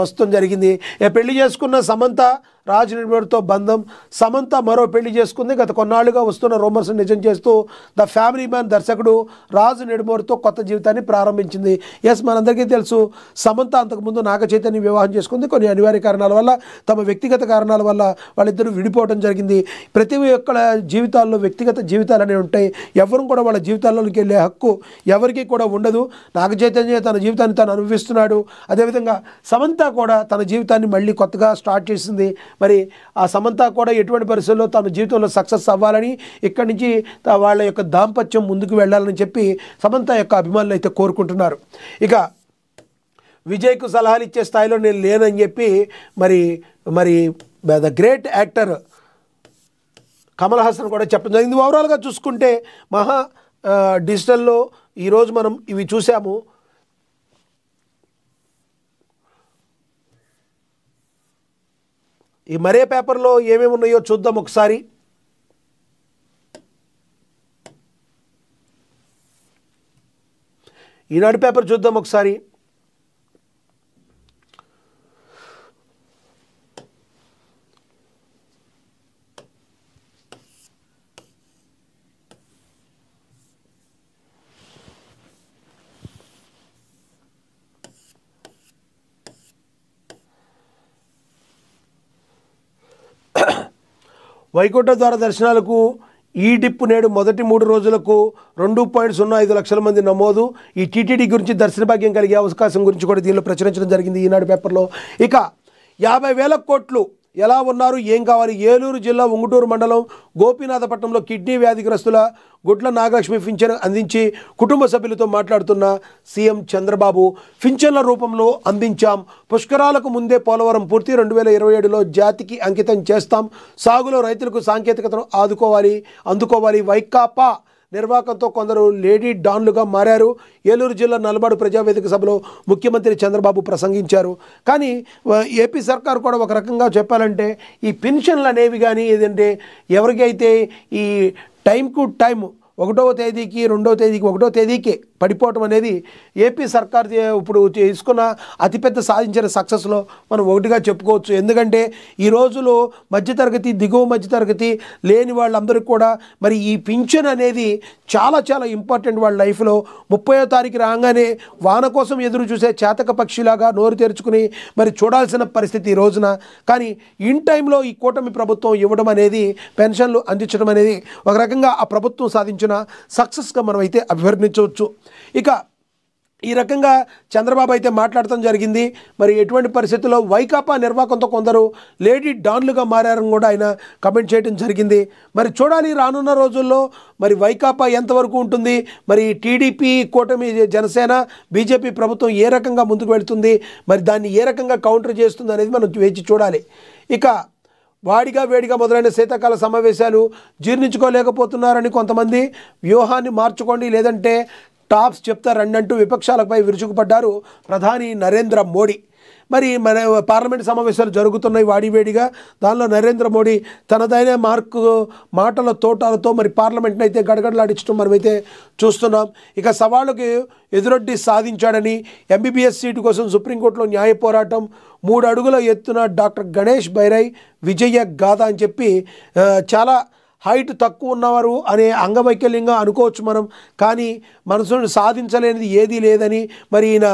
వస్తుంది జరిగింది. పెళ్లి చేసుకున్న సమంత రాజ్ నెడ్మోర్తో బంధం. సమంత మరో పెళ్లి చేసుకుంది. గత కొన్నాళ్లుగా వస్తున్న రూమర్స్ నిజం చేస్తూ ద ఫ్యామిలీ మ్యాన్ దర్శకుడు రాజ్ నెడ్మోర్తో కొత్త జీవితాన్ని ప్రారంభించింది. ఎస్, మనందరికీ తెలుసు సమంత అంతకుముందు నాగ చైతన్య వివాహం చేసుకుంది. కొన్ని అనివార్య కారణాల వల్ల, తమ వ్యక్తిగత కారణాల వల్ల వాళ్ళిద్దరూ విడిపోవడం జరిగింది. ప్రతి ఒక్కళ్ళ జీవితాల్లో వ్యక్తిగత జీవితాలు అనేవి ఉంటాయి. ఎవరు కూడా వాళ్ళ జీవితాల్లోకి వెళ్ళే హక్కు ఎవరికి కూడా ఉండదు. నాగ చైతన్య తన జీవితాన్ని తాను అనుభవిస్తున్నాడు. అదేవిధంగా సమంత కూడా తన జీవితాన్ని మళ్ళీ కొత్తగా స్టార్ట్ చేసింది. మరి ఆ సమంత కూడా ఎటువంటి పరిస్థితుల్లో తన జీవితంలో సక్సెస్ అవ్వాలని, ఇక్కడి నుంచి వాళ్ళ యొక్క దాంపత్యం ముందుకు వెళ్ళాలని చెప్పి సమంత యొక్క అభిమానులు అయితే కోరుకుంటున్నారు. ఇక విజయ్కు సలహాలు ఇచ్చే స్థాయిలో నేను లేనని చెప్పి మరి the great actor Kamal Haasan కూడా చెప్పడం జరిగింది. ఓవరాల్గా చూసుకుంటే మహా డిజిటల్లో ఈరోజు మనం ఇవి చూసాము. ఈ మరే పేపర్లో ఏమేమి ఉన్నాయో చూద్దాం ఒకసారి. ఈనాడు పేపర్ చూద్దాం ఒకసారి. వైకుంఠ ద్వార దర్శనాలకు ఈ డిప్ నేడు మొదటి 3 రోజులకు 2.05 లక్షల మంది నమోదు. ఈ టీటీడీ గురించి దర్శన భాగ్యం కలిగే అవకాశం గురించి కూడా దీనిలో ప్రచురించడం జరిగింది ఈనాడు పేపర్లో. ఇక 50,000 కోట్లు ఎలా ఉన్నారు, ఏం కావాలి? ఏలూరు జిల్లా ఉంగుటూరు మండలం గోపీనాథపట్నంలో కిడ్నీ వ్యాధిగ్రస్తుల గుడ్ల నాగలక్ష్మి పింఛన్ అందించి కుటుంబ సభ్యులతో మాట్లాడుతున్న సీఎం చంద్రబాబు, పింఛన్ల రూపంలో అందించాం, పుష్కరాలకు ముందే పోలవరం పూర్తి, 2027లో జాతికి అంకితం చేస్తాం, సాగులో రైతులకు సాంకేతికతను అందుకోవాలి. వైకాపా నిర్వాకంతో కొందరు లేడీ డాన్లుగా మారారు. ఏలూరు జిల్లా నల్బాడు ప్రజావేదిక సభలో ముఖ్యమంత్రి చంద్రబాబు ప్రసంగించారు. కానీ ఏపీ సర్కారు కూడా ఒక రకంగా చెప్పాలంటే ఈ పెన్షన్లు అనేవి కానీ ఏదంటే ఎవరికైతే ఈ టైంకు టైం 1వ తేదీకి 2వ తేదీకి 1వ తేదీకే పడిపోవటం అనేది ఏపీ సర్కార్ ఇప్పుడు తీసుకున్న అతిపెద్ద సాధించిన సక్సెస్లో మనం ఒకటిగా చెప్పుకోవచ్చు. ఎందుకంటే ఈ రోజులో మధ్యతరగతి, దిగువ మధ్యతరగతి లేని వాళ్ళందరికీ కూడా మరి ఈ పింఛన్ అనేది చాలా చాలా ఇంపార్టెంట్ వాళ్ళ లైఫ్లో. 30వ తారీఖు రాగానే వాన కోసం ఎదురు చూసే చేతక పక్షిలాగా నోరు తెరుచుకుని మరి చూడాల్సిన పరిస్థితి ఈ రోజున. కానీ ఇన్ టైంలో ఈ కూటమి ప్రభుత్వం ఇవ్వడం అనేది, పెన్షన్లు అందించడం అనేది ఒక రకంగా ఆ ప్రభుత్వం సాధించిన సక్సెస్గా మనం అయితే అభివర్ణించవచ్చు. ఇక ఈ రకంగా చంద్రబాబు అయితే మాట్లాడటం జరిగింది. మరి ఎటువంటి పరిస్థితుల్లో వైకాపా నిర్వాకంతో కొందరు లేడీ డాన్లుగా మారారని కూడా ఆయన కమెంట్ చేయడం జరిగింది. మరి చూడాలి రానున్న రోజుల్లో మరి వైకాపా ఎంతవరకు ఉంటుంది, మరి టీడీపీ కూటమి జనసేన బీజేపీ ప్రభుత్వం ఏ రకంగా ముందుకు వెళుతుంది, మరి దాన్ని ఏ రకంగా కౌంటర్ చేస్తుంది అనేది మనం వేచి చూడాలి. ఇక వేడిగా మొదలైన శీతాకాల సమావేశాలు జీర్ణించుకోలేకపోతున్నారని కొంతమంది వ్యూహాన్ని మార్చుకోండి లేదంటే టాప్స్ చెప్తారంటూ విపక్షాలపై విరుచుకుపడ్డారు ప్రధాని నరేంద్ర మోడీ. మరి మన పార్లమెంట్ సమావేశాలు జరుగుతున్నాయి వేడిగా. దానిలో నరేంద్ర మోడీ తనదైన మాటల తోటాలతో మరి పార్లమెంట్ని అయితే గడగడలాడించడం మనమైతే చూస్తున్నాం. ఇక సవాళ్ళకి ఎదురొడ్డి సాధించాడని ఎంబీబీఎస్ సీటు కోసం సుప్రీంకోర్టులో న్యాయ పోరాటం, 3 అడుగుల ఎత్తున డాక్టర్ గణేష్ బైరై విజయ గాథ అని చెప్పి చాలా హైట్ తక్కువ ఉన్నవారు అనే అంగవైకల్యంగా అనుకోవచ్చు మనం. కానీ మనసును సాధించలేనిది ఏదీ లేదని మరి ఈయన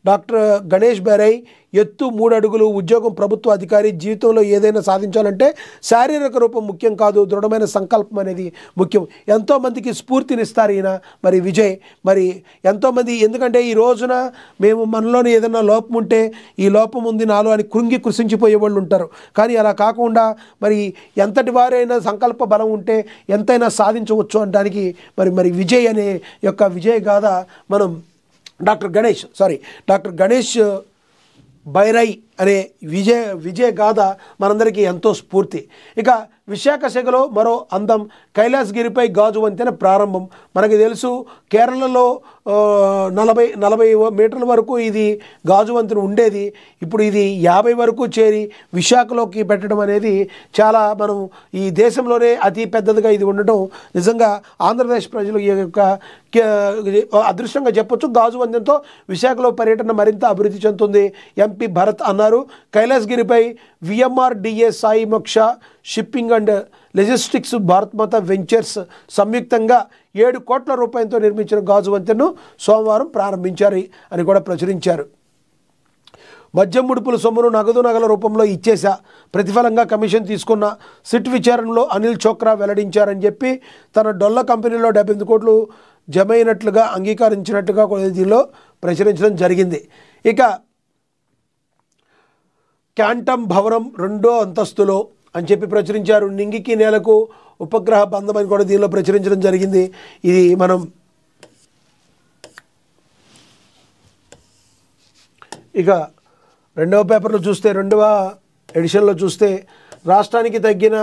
డాక్టర్ గణేష్ బైరై ఎత్తు 3 అడుగులు, ఉద్యోగం, ప్రభుత్వ అధికారి, జీవితంలో ఏదైనా సాధించాలంటే శారీరక రూపం ముఖ్యం కాదు, దృఢమైన సంకల్పం అనేది ముఖ్యం. ఎంతోమందికి స్ఫూర్తినిస్తారు ఈయన మరి విజయ్. మరి ఎంతోమంది ఎందుకంటే ఈ రోజున మేము మనలోని ఏదైనా లోపం ఉంటే ఈ లోపం ఉంది నాలో అని కృషించిపోయే వాళ్ళు ఉంటారు. కానీ అలా కాకుండా మరి ఎంతటి వారైనా సంకల్ప బలం ఉంటే ఎంతైనా సాధించవచ్చు అనడానికి మరి విజయ్ అనే యొక్క విజయ్ గాథ మనం డాక్టర్ గణేష్ బైరై అనే విజయ గాథ మనందరికీ ఎంతో స్ఫూర్తి. ఇక విశాఖ శాఖలో మరో అందం, కైలాసగిరిపై గాజు వంతెన ప్రారంభం. మనకి తెలుసు కేరళలో 40 మీటర్ల వరకు ఇది గాజు వంతెన ఉండేది. ఇప్పుడు ఇది 50 వరకు చేరి విశాఖలోకి పెట్టడం అనేది చాలా మనం ఈ దేశంలోనే అతి పెద్దదిగా ఇది ఉండటం నిజంగా ఆంధ్రప్రదేశ్ ప్రజలు ఈ యొక్క అదృష్టంగా చెప్పొచ్చు. గాజు వంతెనతో విశాఖలో పర్యటన మరింత అభివృద్ధి చెందుతుంది ఎంపీ భరత్ అన్నారు. కైలాసగిరిపై విఎంఆర్డిఏ, సాయి మోక్ష shipping and logistics, Bharat Mata ventures సంయుక్తంగా 7 కోట్ల రూపాయలతో నిర్మించిన గాజు వంతెనను సోమవారం ప్రారంభించారు అని కూడా ప్రచురించారు. మద్యం ముడుపుల సొమ్మును నగల రూపంలో ఇచ్చేశా, ప్రతిఫలంగా కమిషన్ తీసుకున్న సిట్ విచారణలో అనిల్ చోక్రా వెల్లడించారని చెప్పి తన డొల్ల కంపెనీలో 78 కోట్లు జమైనట్లుగా అంగీకరించినట్టుగా దీనిలో ప్రచురించడం జరిగింది. ఇక క్యాంటమ్ భవనం 2వ అంతస్తులో అని చెప్పి ప్రచురించారు. నింగికి నేలకు ఉపగ్రహ బంధం అని కూడా దీనిలో ప్రచురించడం జరిగింది. ఇది మనం ఇక 2వ పేపర్లో చూస్తే 2వ ఎడిషన్లో చూస్తే రాష్ట్రానికి తగ్గిన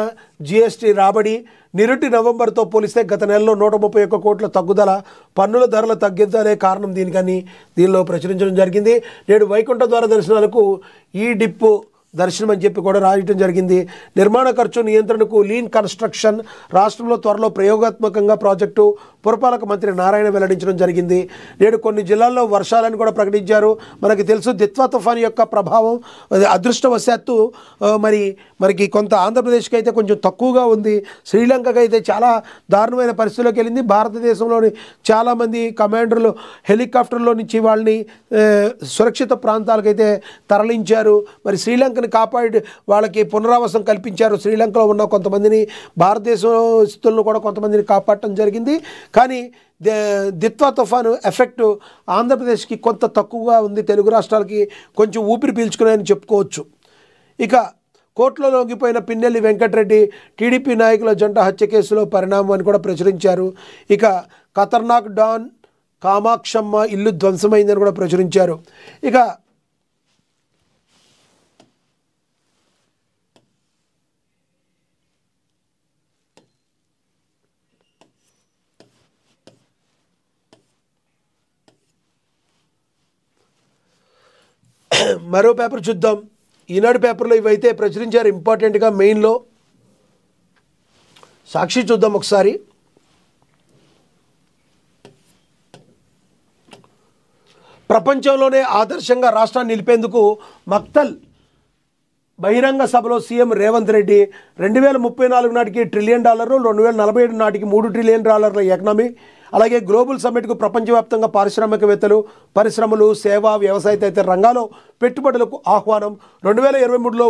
జీఎస్టీ రాబడి నిరుటి నవంబర్తో పోలిస్తే గత నెలలో 131 కోట్ల తగ్గుదల, పన్నుల ధరల తగ్గుదలే కారణం దీనికని దీనిలో ప్రచురించడం జరిగింది. నేడు వైకుంఠ ద్వార దర్శనాలకు ఈ డిప్పు దర్శనం అని చెప్పి కూడా రాయటం జరిగింది. నిర్మాణ ఖర్చు నియంత్రణకు లీన్ కన్స్ట్రక్షన్ రాష్ట్రంలో త్వరలో ప్రయోగాత్మకంగా ప్రాజెక్టు పురపాలక మంత్రి నారాయణ వెల్లడించడం జరిగింది. నేడు కొన్ని జిల్లాల్లో వర్షాలను కూడా ప్రకటించారు. మనకి తెలుసు దిత్వా తుఫాన్ యొక్క ప్రభావం అదృష్టవశాత్తు మనకి కొంత ఆంధ్రప్రదేశ్కి అయితే కొంచెం తక్కువగా ఉంది. శ్రీలంకకి అయితే చాలా దారుణమైన పరిస్థితుల్లోకి వెళ్ళింది. భారతదేశంలోని చాలామంది కమాండర్లు హెలికాప్టర్లో నుంచి వాళ్ళని సురక్షిత ప్రాంతాలకైతే తరలించారు. మరి శ్రీలంకని కాపాడి వాళ్ళకి పునరావాసం కల్పించారు. శ్రీలంకలో ఉన్న కొంతమందిని, భారతదేశస్తులను కూడా కొంతమందిని కాపాడటం జరిగింది. కానీ దిత్వా తుఫాను ఎఫెక్టు ఆంధ్రప్రదేశ్కి కొంత తక్కువగా ఉంది. తెలుగు రాష్ట్రాలకి కొంచెం ఊపిరి పీల్చుకున్నాయని చెప్పుకోవచ్చు. ఇక కోర్టులో లొంగిపోయిన పిన్నెల్లి వెంకటరెడ్డి టీడీపీ నాయకుల జంట హత్య కేసులో పరిణామం అని కూడా ప్రచురించారు. ఇక ఖతర్నాక్ డాన్ కామాక్షమ్మ ఇల్లు ధ్వంసమైందని కూడా ప్రచురించారు. ఇక మరో పేపర్ చూద్దాం. ఈనాడు పేపర్లో ఇవైతే ప్రచురించారు ఇంపార్టెంట్గా. మెయిన్లో సాక్షి చూద్దాం ఒకసారి. ప్రపంచంలోనే ఆదర్శంగా రాష్ట్రాన్ని నిలిపేందుకు మక్తల్ బహిరంగ సభలో సీఎం రేవంత్ రెడ్డి 2034 నాటికి $1 ట్రిలియన్, 2047 నాటికి $3 ట్రిలియన్ ఎకనామీ, అలాగే గ్లోబల్ సమ్మిట్కు ప్రపంచవ్యాప్తంగా పారిశ్రామికవేత్తలు, పరిశ్రమలు, సేవ, వ్యవసాయ తదితర రంగాల్లో పెట్టుబడులకు ఆహ్వానం. 2023లో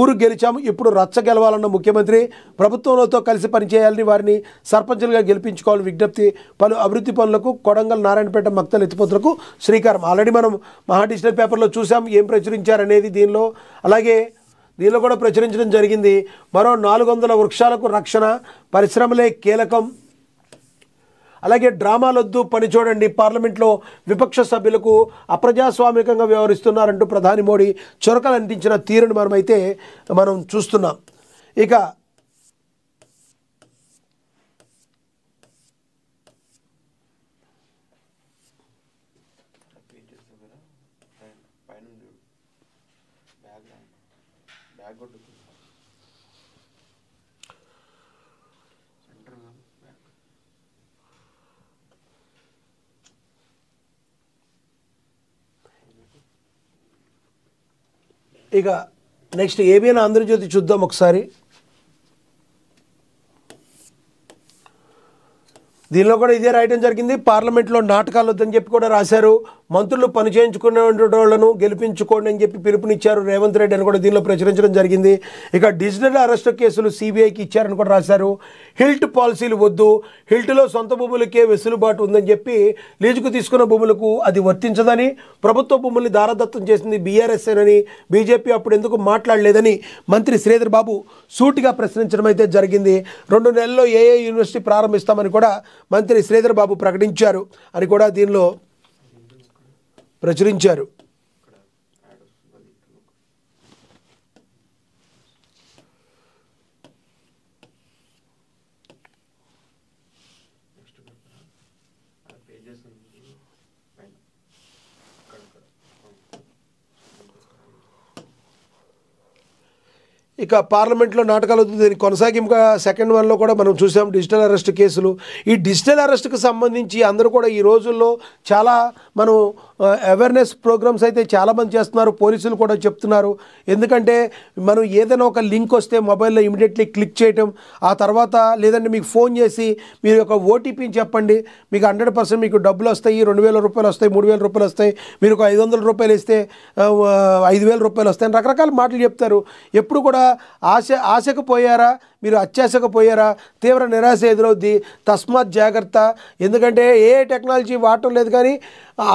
ఊరు గెలిచాము, ఇప్పుడు రచ్చ గెలవాలన్న ముఖ్యమంత్రి. ప్రభుత్వంతో కలిసి పనిచేయాలని, వారిని సర్పంచులుగా గెలిపించుకోవాలని విజ్ఞప్తి. పలు అభివృద్ధి పనులకు కొడంగల్, నారాయణపేట, మక్తల్ ఎత్తిపోతులకు శ్రీకారం. ఆల్రెడీ మనం మహా డిజిటల్ పేపర్లో చూసాం ఏం ప్రచురించారనేది. దీనిలో కూడా ప్రచురించడం జరిగింది. మరో 400 వృక్షాలకు రక్షణ, పరిశ్రమలే కీలకం. అలాగే డ్రామాలొద్దు, పని చూడండి, పార్లమెంట్లో విపక్ష సభ్యులకు అప్రజాస్వామికంగా వ్యవహరిస్తున్నారంటూ ప్రధాని మోడీ చొరకలు అందించిన తీరును మనం చూస్తున్నాం. ఇక నెక్స్ట్ ఏబిఎన్ ఆంధ్రజ్యోతి చూద్దాం ఒకసారి. దీనిలో కూడా ఇదే రాయడం జరిగింది. పార్లమెంట్లో నాటకాలు వద్దని చెప్పి కూడా రాశారు. మంత్రులు పని చేయించుకునే వాళ్ళను గెలిపించుకోండి అని చెప్పి పిలుపునిచ్చారు రేవంత్ రెడ్డి అని కూడా దీనిలో ప్రచురించడం జరిగింది. ఇక డిజిటల్ అరెస్ట్ కేసులు సిబిఐకి ఇచ్చారని కూడా రాశారు. హిల్ట్ పాలసీలు వద్దు, హిల్ట్లో సొంత భూములకే వెసులుబాటు ఉందని చెప్పి లీజుకు తీసుకున్న భూములకు అది వర్తించదని, ప్రభుత్వ భూముల్ని దారదత్తం చేసింది బీఆర్ఎస్ అని, బీజేపీ అప్పుడు ఎందుకు మాట్లాడలేదని మంత్రి శ్రీధర్ బాబు సూటిగా ప్రశ్నించడం అయితే జరిగింది. 2 నెలల్లో ఏ యూనివర్సిటీ ప్రారంభిస్తామని కూడా మంత్రి శ్రీధర్ బాబు ప్రకటించారు అని కూడా దీనిలో ప్రచురించారు. ఇక పార్లమెంట్లో నాటకాలు దీనికి కొనసాగింపుగా సెకండ్ వన్లో కూడా మనం చూసాం డిజిటల్ అరెస్ట్ కేసులు. ఈ డిజిటల్ అరెస్ట్కి సంబంధించి అందరూ కూడా ఈ రోజుల్లో చాలా మనం అవేర్నెస్ ప్రోగ్రామ్స్ అయితే చాలామంది చేస్తున్నారు. పోలీసులు కూడా చెప్తున్నారు. ఎందుకంటే మనం ఏదైనా ఒక లింక్ వస్తే మొబైల్లో ఇమీడియట్లీ క్లిక్ చేయటం, ఆ తర్వాత లేదంటే మీకు ఫోన్ చేసి మీరు ఒక ఓటీపీని చెప్పండి, మీకు 100% మీకు డబ్బులు వస్తాయి, 2,000 రూపాయలు వస్తాయి, 3,000 రూపాయలు వస్తాయి, మీరు ఒక 500 రూపాయలు ఇస్తే 5,000 రూపాయలు వస్తాయని రకరకాల మాటలు చెప్తారు. ఎప్పుడు కూడా ఆశకు పోయారా, మీరు అత్యాశకు పోయారా, తీవ్ర నిరాశ ఎదురవుద్ది. తస్మాత్ జాగ్రత్త. ఎందుకంటే ఏ టెక్నాలజీ వాడటం లేదు. కానీ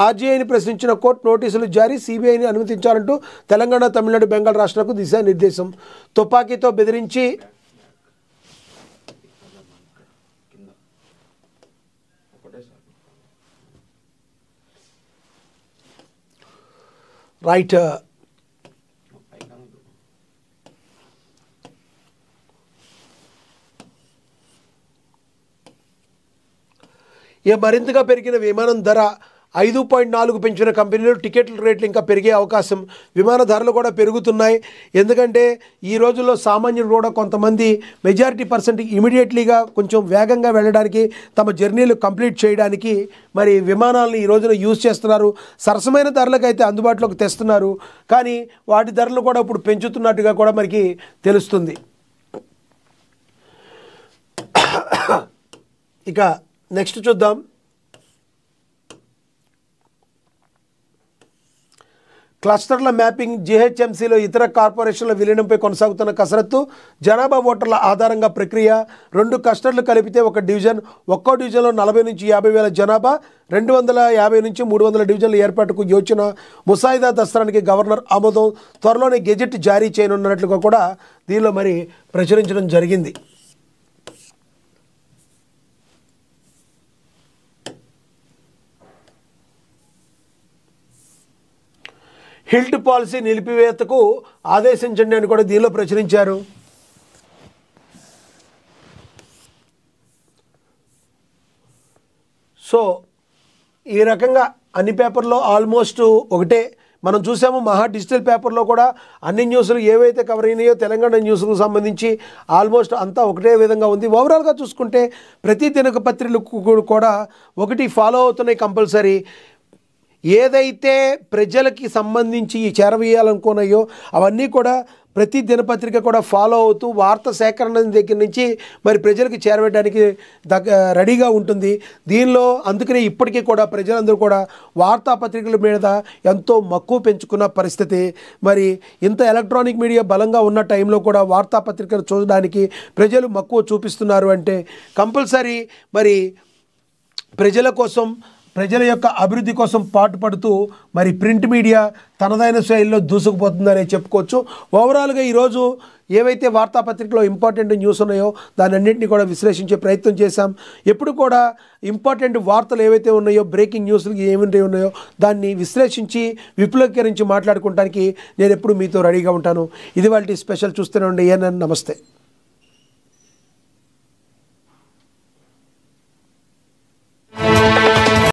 ఆర్జీఐని ప్రశ్నించిన కోర్టు నోటీసులు జారీ, సిబిఐని అనుమతించాలంటూ తెలంగాణ, తమిళనాడు, బెంగాల్ రాష్ట్రాలకు దిశానిర్దేశం. తుపాకీతో బెదిరించి రైట్ మరింతగా పెరిగిన విమానం ధర 5.4 పెంచిన కంపెనీలు టికెట్ల రేట్లు ఇంకా పెరిగే అవకాశం, విమాన ధరలు కూడా పెరుగుతున్నాయి. ఎందుకంటే ఈ రోజుల్లో సామాన్యులు కూడా కొంతమంది మెజారిటీ పర్సెంట్ ఇమీడియట్లీగా కొంచెం వేగంగా వెళ్ళడానికి, తమ జర్నీలు కంప్లీట్ చేయడానికి మరి విమానాలను ఈ రోజున యూజ్ చేస్తున్నారు. సరసమైన ధరలకు అయితే అందుబాటులోకి తెస్తున్నారు, కానీ వాటి ధరలు కూడా ఇప్పుడు పెంచుతున్నట్టుగా కూడా మనకి తెలుస్తుంది. ఇక నెక్స్ట్ చూద్దాం. క్లస్టర్ల మ్యాపింగ్, జీహెచ్ఎంసీలో ఇతర కార్పొరేషన్ల విలీనంపై కొనసాగుతున్న కసరత్తు, జనాభా ఓటర్ల ఆధారంగా ప్రక్రియ. 2 క్లస్టర్లు కలిపితే ఒక డివిజన్, ఒక్కో డివిజన్లో 40 నుంచి 50 వేల జనాభా, 250 నుంచి 300 డివిజన్ల ఏర్పాటుకు యోచన. ముసాయిదా దస్త్రానికి గవర్నర్ ఆమోదం, త్వరలోనే గెజెట్ జారీ చేయనున్నట్లుగా కూడా దీనిలో మరి ప్రచురించడం జరిగింది. హిల్ట్ పాలసీ నిలిపివేతకు ఆదేశించండి అని కూడా దీనిలో ప్రచురించారు. సో ఈ రకంగా అన్ని పేపర్లో ఆల్మోస్ట్ ఒకటే మనం చూసాము. మహా డిజిటల్ పేపర్లో కూడా అన్ని న్యూస్లు ఏవైతే కవర్ అయినాయో తెలంగాణ న్యూస్కు సంబంధించి ఆల్మోస్ట్ అంతా ఒకటే విధంగా ఉంది. ఓవరాల్గా చూసుకుంటే ప్రతి దినపత్రికలు కూడా ఒకటి ఫాలో అవుతున్నాయి కంపల్సరీ. ఏదైతే ప్రజలకి సంబంధించి చేరవేయాలనుకున్నాయో అవన్నీ కూడా ప్రతి దినపత్రిక కూడా ఫాలో అవుతూ వార్త సేకరణ దగ్గర నుంచి మరి ప్రజలకు చేరవేయడానికి రెడీగా ఉంటుంది. దీనిలో అందుకనే ఇప్పటికీ కూడా ప్రజలందరూ కూడా వార్తాపత్రికల మీద ఎంతో మక్కువ పెంచుకున్న పరిస్థితి. మరి ఇంత ఎలక్ట్రానిక్ మీడియా బలంగా ఉన్న టైంలో కూడా వార్తాపత్రికలు చూడడానికి ప్రజలు మక్కువ చూపిస్తున్నారు అంటే కంపల్సరీ మరి ప్రజల కోసం, ప్రజల యొక్క అభివృద్ధి కోసం పాటుపడుతూ మరి ప్రింట్ మీడియా తనదైన శైలిలో దూసుకుపోతుందనే చెప్పుకోవచ్చు. ఓవరాల్గా ఈరోజు ఏవైతే వార్తాపత్రికలో ఇంపార్టెంట్ న్యూస్ ఉన్నాయో దాని అన్నింటినీ కూడా విశ్లేషించే ప్రయత్నం చేశాం. ఎప్పుడు కూడా ఇంపార్టెంట్ వార్తలు ఏవైతే ఉన్నాయో, బ్రేకింగ్ న్యూస్లు ఏమైతే ఉన్నాయో దాన్ని విశ్లేషించి విపులీకరించి మాట్లాడుకోవడానికి నేను ఎప్పుడు మీతో రెడీగా ఉంటాను. ఇది వాళ్ళ స్పెషల్. చూస్తూనే ఉండే. నమస్తే.